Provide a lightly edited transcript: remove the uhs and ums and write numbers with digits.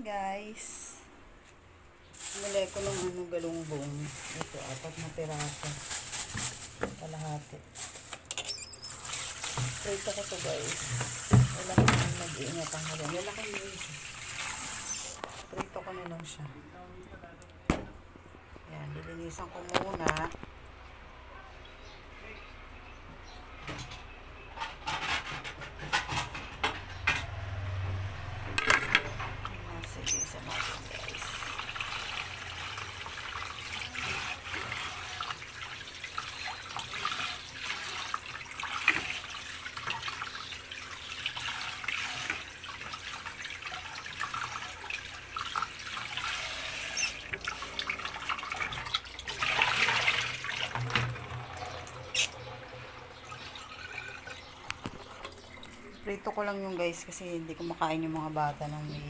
guys. Nilay ko ng galungbong. Ito, 4 na piraso. Kalahati. Prito ko to guys. Wala kang mag-iingat ang halong. Wala kang prito ko na lang siya. Yan, lilinisan ko muna. Lilinisan natin guys. Prito ko lang yung guys kasi hindi ko makain yung mga bata ng may